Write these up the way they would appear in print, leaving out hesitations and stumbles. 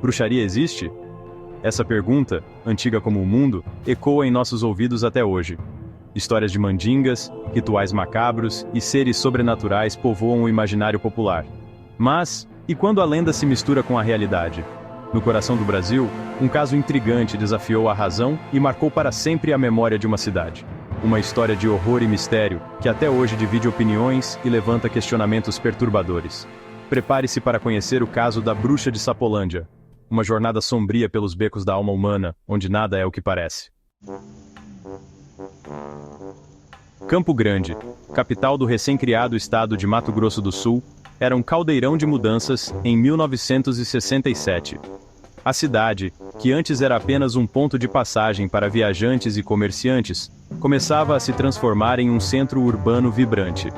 Bruxaria existe? Essa pergunta, antiga como o mundo, ecoa em nossos ouvidos até hoje. Histórias de mandingas, rituais macabros e seres sobrenaturais povoam o imaginário popular. Mas, e quando a lenda se mistura com a realidade? No coração do Brasil, um caso intrigante desafiou a razão e marcou para sempre a memória de uma cidade. Uma história de horror e mistério, que até hoje divide opiniões e levanta questionamentos perturbadores. Prepare-se para conhecer o caso da Bruxa de Sapolândia. Uma jornada sombria pelos becos da alma humana, onde nada é o que parece. Campo Grande, capital do recém-criado estado de Mato Grosso do Sul, era um caldeirão de mudanças em 1967. A cidade, que antes era apenas um ponto de passagem para viajantes e comerciantes, começava a se transformar em um centro urbano vibrante.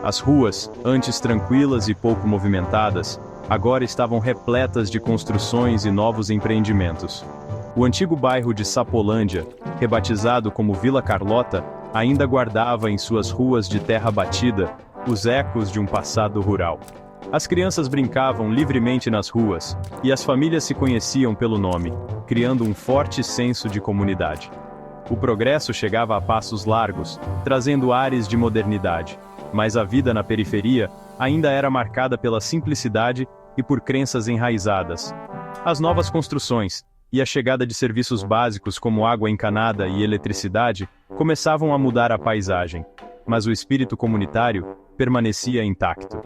As ruas, antes tranquilas e pouco movimentadas, agora estavam repletas de construções e novos empreendimentos. O antigo bairro de Sapolândia, rebatizado como Vila Carlota, ainda guardava em suas ruas de terra batida os ecos de um passado rural. As crianças brincavam livremente nas ruas, e as famílias se conheciam pelo nome, criando um forte senso de comunidade. O progresso chegava a passos largos, trazendo ares de modernidade, mas a vida na periferia ainda era marcada pela simplicidade e por crenças enraizadas. As novas construções e a chegada de serviços básicos como água encanada e eletricidade começavam a mudar a paisagem, mas o espírito comunitário permanecia intacto.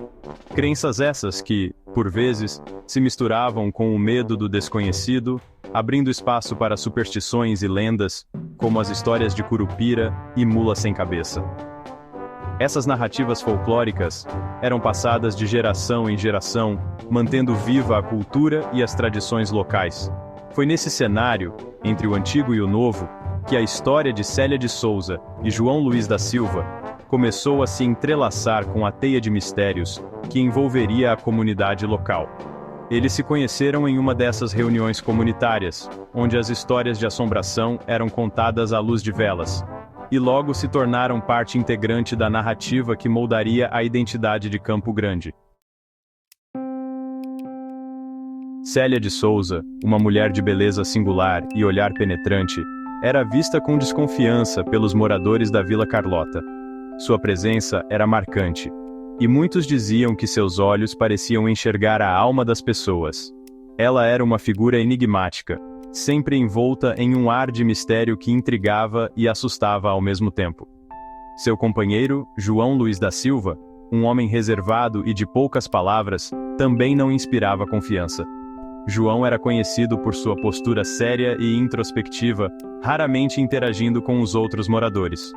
Crenças essas que, por vezes, se misturavam com o medo do desconhecido, abrindo espaço para superstições e lendas, como as histórias de Curupira e Mula Sem Cabeça. Essas narrativas folclóricas eram passadas de geração em geração, mantendo viva a cultura e as tradições locais. Foi nesse cenário, entre o antigo e o novo, que a história de Célia de Souza e João Luiz da Silva começou a se entrelaçar com a teia de mistérios que envolveria a comunidade local. Eles se conheceram em uma dessas reuniões comunitárias, onde as histórias de assombração eram contadas à luz de velas, e logo se tornaram parte integrante da narrativa que moldaria a identidade de Campo Grande. Célia de Souza, uma mulher de beleza singular e olhar penetrante, era vista com desconfiança pelos moradores da Vila Carlota. Sua presença era marcante, e muitos diziam que seus olhos pareciam enxergar a alma das pessoas. Ela era uma figura enigmática, sempre envolta em um ar de mistério que intrigava e assustava ao mesmo tempo. Seu companheiro, João Luiz da Silva, um homem reservado e de poucas palavras, também não inspirava confiança. João era conhecido por sua postura séria e introspectiva, raramente interagindo com os outros moradores.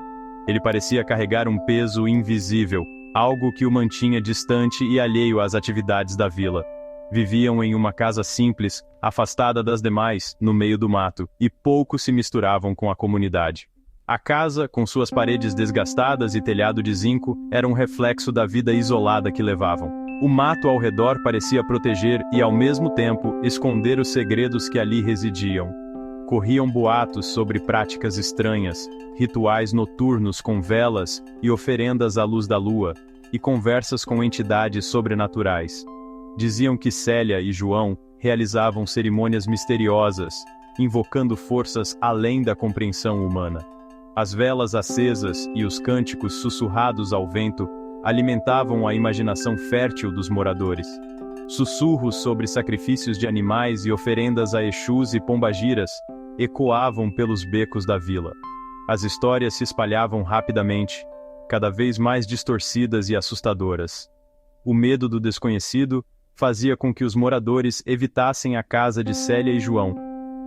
Ele parecia carregar um peso invisível, algo que o mantinha distante e alheio às atividades da vila. Viviam em uma casa simples, afastada das demais, no meio do mato, e pouco se misturavam com a comunidade. A casa, com suas paredes desgastadas e telhado de zinco, era um reflexo da vida isolada que levavam. O mato ao redor parecia proteger e, ao mesmo tempo, esconder os segredos que ali residiam. Corriam boatos sobre práticas estranhas, rituais noturnos com velas e oferendas à luz da lua, e conversas com entidades sobrenaturais. Diziam que Célia e João realizavam cerimônias misteriosas, invocando forças além da compreensão humana. As velas acesas e os cânticos sussurrados ao vento alimentavam a imaginação fértil dos moradores. Sussurros sobre sacrifícios de animais e oferendas a Exus e pombagiras ecoavam pelos becos da vila. As histórias se espalhavam rapidamente, cada vez mais distorcidas e assustadoras. O medo do desconhecido fazia com que os moradores evitassem a casa de Célia e João,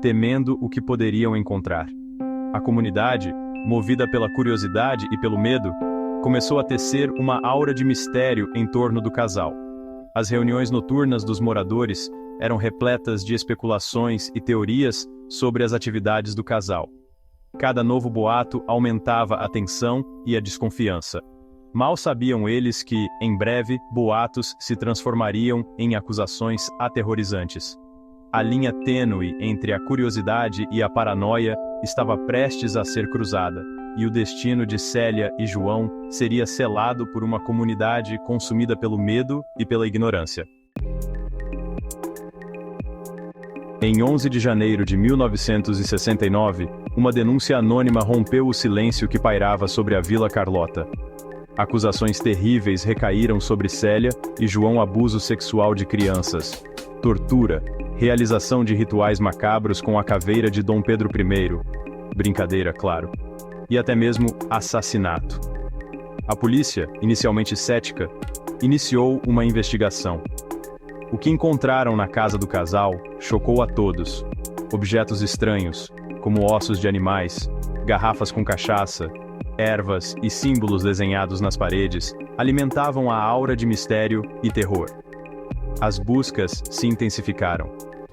temendo o que poderiam encontrar. A comunidade, movida pela curiosidade e pelo medo, começou a tecer uma aura de mistério em torno do casal. As reuniões noturnas dos moradores eram repletas de especulações e teorias sobre as atividades do casal. Cada novo boato aumentava a tensão e a desconfiança. Mal sabiam eles que, em breve, boatos se transformariam em acusações aterrorizantes. A linha tênue entre a curiosidade e a paranoia estava prestes a ser cruzada, e o destino de Célia e João seria selado por uma comunidade consumida pelo medo e pela ignorância. Em 11 de janeiro de 1969, uma denúncia anônima rompeu o silêncio que pairava sobre a Vila Carlota. Acusações terríveis recaíram sobre Célia e João: abuso sexual de crianças, tortura, realização de rituais macabros com a caveira de Dom Pedro I, brincadeira, claro, e até mesmo assassinato. A polícia, inicialmente cética, iniciou uma investigação. O que encontraram na casa do casal chocou a todos. Objetos estranhos, como ossos de animais, garrafas com cachaça, ervas e símbolos desenhados nas paredes, alimentavam a aura de mistério e terror. As buscas se intensificaram,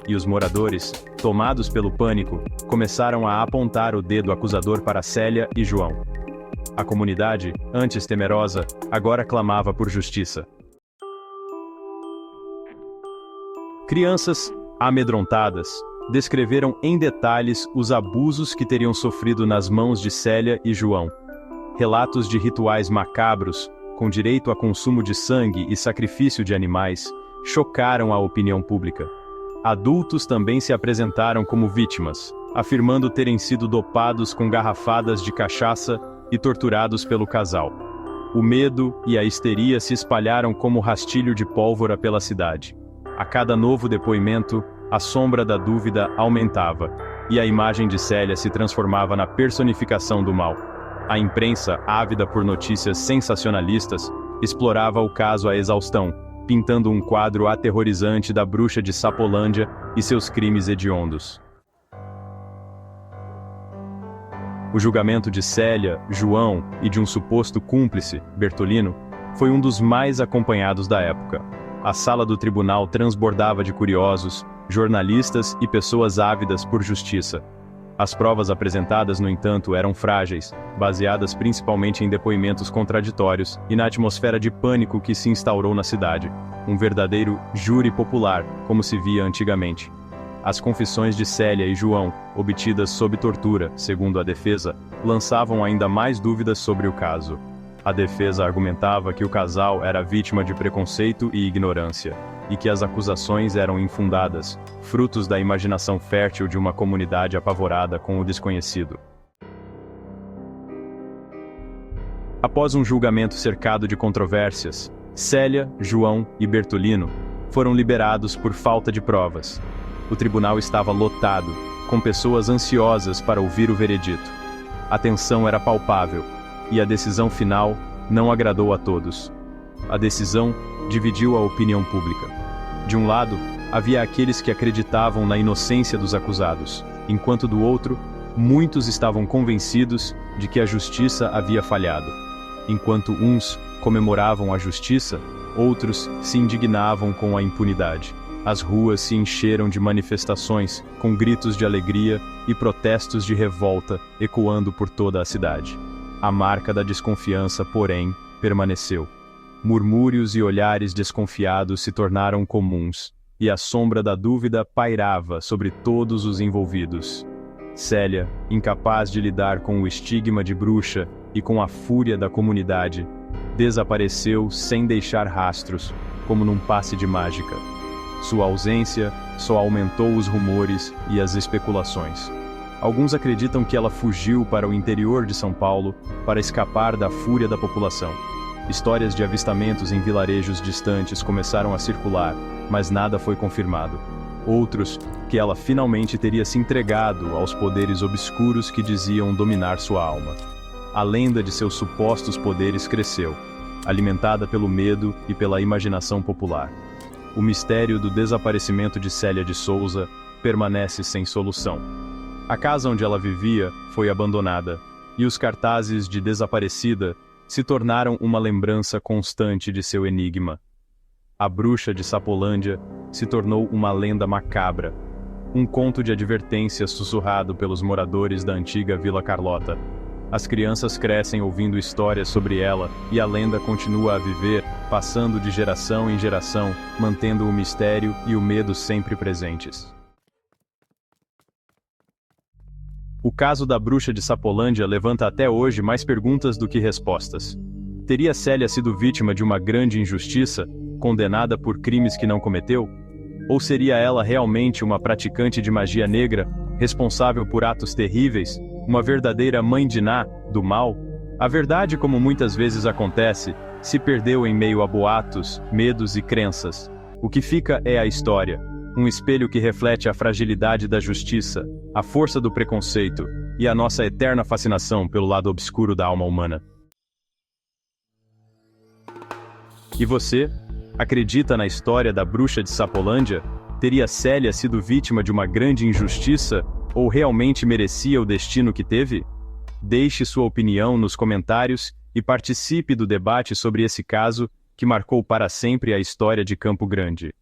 e os moradores, tomados pelo pânico, começaram a apontar o dedo acusador para Célia e João. A comunidade, antes temerosa, agora clamava por justiça. Crianças, amedrontadas, descreveram em detalhes os abusos que teriam sofrido nas mãos de Célia e João. Relatos de rituais macabros, com direito a consumo de sangue e sacrifício de animais, chocaram a opinião pública. Adultos também se apresentaram como vítimas, afirmando terem sido dopados com garrafadas de cachaça e torturados pelo casal. O medo e a histeria se espalharam como rastilho de pólvora pela cidade. A cada novo depoimento, a sombra da dúvida aumentava, e a imagem de Célia se transformava na personificação do mal. A imprensa, ávida por notícias sensacionalistas, explorava o caso à exaustão, pintando um quadro aterrorizante da bruxa de Sapolândia e seus crimes hediondos. O julgamento de Célia, João e de um suposto cúmplice, Bertolino, foi um dos mais acompanhados da época. A sala do tribunal transbordava de curiosos, jornalistas e pessoas ávidas por justiça. As provas apresentadas, no entanto, eram frágeis, baseadas principalmente em depoimentos contraditórios e na atmosfera de pânico que se instaurou na cidade. Um verdadeiro júri popular, como se via antigamente. As confissões de Célia e João, obtidas sob tortura, segundo a defesa, lançavam ainda mais dúvidas sobre o caso. A defesa argumentava que o casal era vítima de preconceito e ignorância, e que as acusações eram infundadas, frutos da imaginação fértil de uma comunidade apavorada com o desconhecido. Após um julgamento cercado de controvérsias, Célia, João e Bertolino foram liberados por falta de provas. O tribunal estava lotado, com pessoas ansiosas para ouvir o veredito. A tensão era palpável, e a decisão final não agradou a todos. A decisão dividiu a opinião pública. De um lado, havia aqueles que acreditavam na inocência dos acusados, enquanto do outro, muitos estavam convencidos de que a justiça havia falhado. Enquanto uns comemoravam a justiça, outros se indignavam com a impunidade. As ruas se encheram de manifestações, com gritos de alegria e protestos de revolta ecoando por toda a cidade. A marca da desconfiança, porém, permaneceu. Murmúrios e olhares desconfiados se tornaram comuns, e a sombra da dúvida pairava sobre todos os envolvidos. Célia, incapaz de lidar com o estigma de bruxa e com a fúria da comunidade, desapareceu sem deixar rastros, como num passe de mágica. Sua ausência só aumentou os rumores e as especulações. Alguns acreditam que ela fugiu para o interior de São Paulo para escapar da fúria da população. Histórias de avistamentos em vilarejos distantes começaram a circular, mas nada foi confirmado. Outros, que ela finalmente teria se entregado aos poderes obscuros que diziam dominar sua alma. A lenda de seus supostos poderes cresceu, alimentada pelo medo e pela imaginação popular. O mistério do desaparecimento de Célia de Souza permanece sem solução. A casa onde ela vivia foi abandonada, e os cartazes de desaparecida se tornaram uma lembrança constante de seu enigma. A bruxa de Sapolândia se tornou uma lenda macabra, um conto de advertência sussurrado pelos moradores da antiga Vila Carlota. As crianças crescem ouvindo histórias sobre ela, e a lenda continua a viver, passando de geração em geração, mantendo o mistério e o medo sempre presentes. O caso da bruxa de Sapolândia levanta até hoje mais perguntas do que respostas. Teria Célia sido vítima de uma grande injustiça, condenada por crimes que não cometeu? Ou seria ela realmente uma praticante de magia negra, responsável por atos terríveis, uma verdadeira mãe de Ná, do mal? A verdade, como muitas vezes acontece, se perdeu em meio a boatos, medos e crenças. O que fica é a história, um espelho que reflete a fragilidade da justiça, a força do preconceito e a nossa eterna fascinação pelo lado obscuro da alma humana. E você? Acredita na história da bruxa de Sapolândia? Teria Célia sido vítima de uma grande injustiça ou realmente merecia o destino que teve? Deixe sua opinião nos comentários e participe do debate sobre esse caso que marcou para sempre a história de Campo Grande.